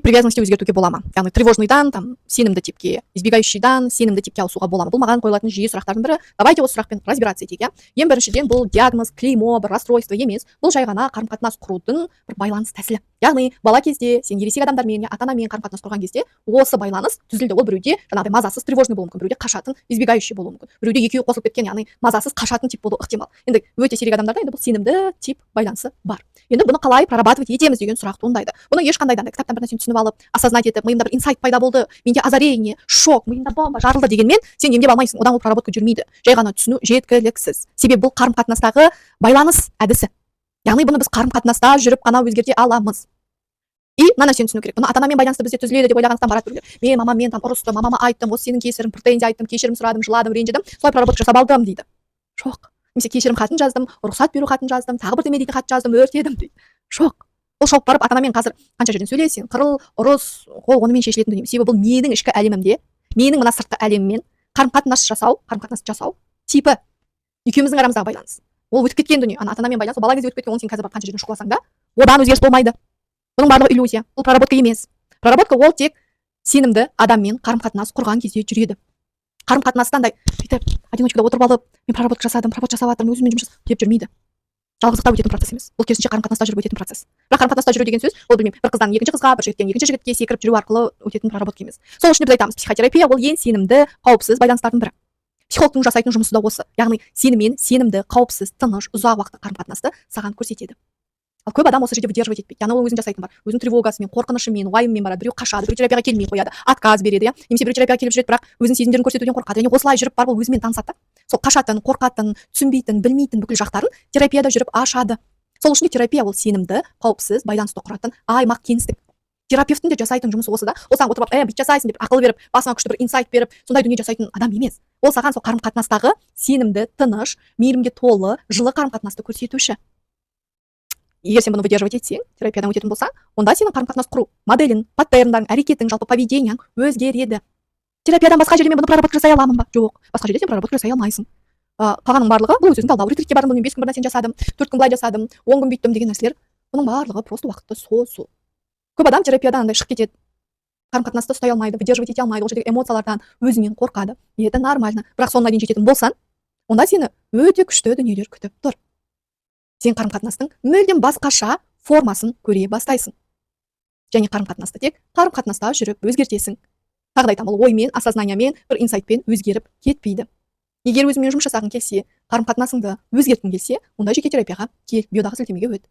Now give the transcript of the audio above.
тип привязанности өзгертуге бола ма? Яғни тревожныйдан там сенімді типке, избегающийдан сенімді типке ауысуға бола ма? Бұл маған қойылатын жиі сұрақтардың бірі. Давайте осы сұрақпен разбираться етейік, иә. Ең біріншіден бұл диагноз, клеймо, бір расстройство емес. Бұл жай ғана қарым-қатынас құрудың бір байланыс тәсілі. Яғни бала кезде сен ересек адамдармен, ата-анамен қарым-қатынас құрған кезде осы байланыс түзілді. Ол біреуде жаңағыдай мазасыз, тревожный болуы мүмкін, біреуде қашатын, избегающий болуы мүмкін. Біреуде екеуі қосылып кеткен, яғни мазасыз, қашатын тип болуы ықтимал. Енді өте сирек адамдарда енді бұл сенімді тип байланысы бар. Енді бұны қалай прорабатывать етеміз деген сұрақ туындайды. Бұны ешқандайдан да кітаптан бір нәрсені түсініп алып, осознать етіп, миымда бір инсайт пайда болды, менде озарение, шок, миымда бомба жарылды дегенмен сен емдеп алмайсың. Одан ол проработка жүрмейді. Жай ғана түсіну жеткіліксіз. Себебі бұл қарым-қатынастағы байланыс әдісі. Яғни бұны біз қарым-қатынаста жүріп қана өзгерте аламыз. И мына нәрсені түсіну керек. Бұны ата-анамен байланысты бізде түзіледі деп ойлағандықтан барады біреулер. Мен мамаммен там ұрыстым, мамама айттым, осы сенің кесірің, претензия айттым, кешірім сұрадым, жыладым, ренжідім, солай проработка жасап алдым дейді. Жоқ. Немесе кешірім хатын жаздым, рұқсат беру хатын жаздым, тағы бір демедейді хат жаздым, өртедім дейді. Жоқ. Ол шауып барып ата-анамен қазір қанша жерден сөйлесең, қырыл, ұрыс, ол онымен шешілетін дүние. Себебі бұл менің ішкі әлемімде, менің мына сыртқы әлеммен қарым-қатынас жасау типі екеуміздің арамыздағы байланыс. Ол өтіп кеткен дүние. Ата-анамен байланыс, бала кезде өтіп кеткен, оны сен қазір қанша жерден шұқыласаң да, одан өзгеріс болмайды. Бұның барлығы иллюзия. Бұл проработка емес. Проработка ол тек сенімді адаммен қарым-қатынас құрған кезде жүреді. Қарым-қатынастан бүйтіп одиночкада отырып алып, мен проработка жасадым, проработка жасап жатырмын, өзіммен жұмыс деп жүрмейді. Жалғыздықта өтетін процесс емес. Бұл керісінше қарым-қатынаста жүріп өтетін процесс. Бірақ қарым-қатынаста жүру деген сөз, ол білмеймін, бір қыздан екінші қызға, бір жігіттен екінші жігітке секіріп жүру арқылы өтетін проработка емес. Сол үшін біз айтамыз, психотерапия ол ең сенімді, қауіпсіз байланыстардың бірі. Психологтың жасайтын жұмысы да осы. Яғни сенімен сенімді, қауіпсіз, тыныш, ұзақ уақыт қарым-қатынасты саған көрсетеді. Ал көп адам осы жерде выдерживать етпейді. Яғни ол өзін жасайтын бар. Өзінің тревогасымен, қорқынышымен, уайымымен барады. Біреу қашады, біреу терапияға келмей қояды, отказ береді, иә. Немесе біреу терапияға келіп жүреді, бірақ өзінің сезімдерін көрсетуден қорқады. Және осылай жүріп барып ол өзімен танысады. Сол қашатын, қорқатын, түсінбейтін, білмейтін бүкіл жақтарын терапияда жүріп ашады. Сол үшін терапия ол сенімді, қауіпсіз байланысты құратын аймақ, кеңістік. Терапевттің де жасайтын жұмысы осы да. Ол саған отырып алып, бүйтіп жасайсың деп ақыл беріп, басыңа күшті бір инсайт беріп, сондай дүние жасайтын адам емес. Ол саған сол қарым-қатынастағы сенімді, тыныш, мейірімге толы, жылы қарым-қатынасты көрсетуші. Егер сен бұны выдерживать етсең, терапиядан өтетін болсаң, онда сенің қарым-қатынас құру моделің, паттерндарың, әрекетің, жалпы поведениең өзгереді. Терапиядан басқа жерде мен бұны проработка жасай аламын ба? Жоқ. Басқа жерде сен проработка жасай алмайсың. Қалғанның барлығы бұл өзің талдау. Ретритке бардым, мен 5 күн бір нәрсені жасадым, 4 күн былай жасадым, 10 күн бүйттім деген нәрселер, бұның барлығы просто уақытты созу. Көп адам терапиядан андай шығып кетеді. Қарым-қатынасты ұстай алмайды, выдерживать ете алмайды, ол жердегі эмоциялардан өзінен қорқады. Это нормально. Бірақ соңына дейін жететін болсаң, онда сені өте күшті дүниелер күтіп тұр. Сен қарым-қатынастың мүлдем басқаша формасын көре бастайсың. Және қарым-қатынасты тек қарым-қатынаста жүріп өзгертесің. Тағы да айтамын, ол оймен, осознаниямен, бір инсайтпен өзгеріп кетпейді. Егер өзіңмен жұмыс жасағың келсе, қарым-қатынасыңды өзгерткің келсе, онда жеке терапияға кел, биодағы сілтемеге өт.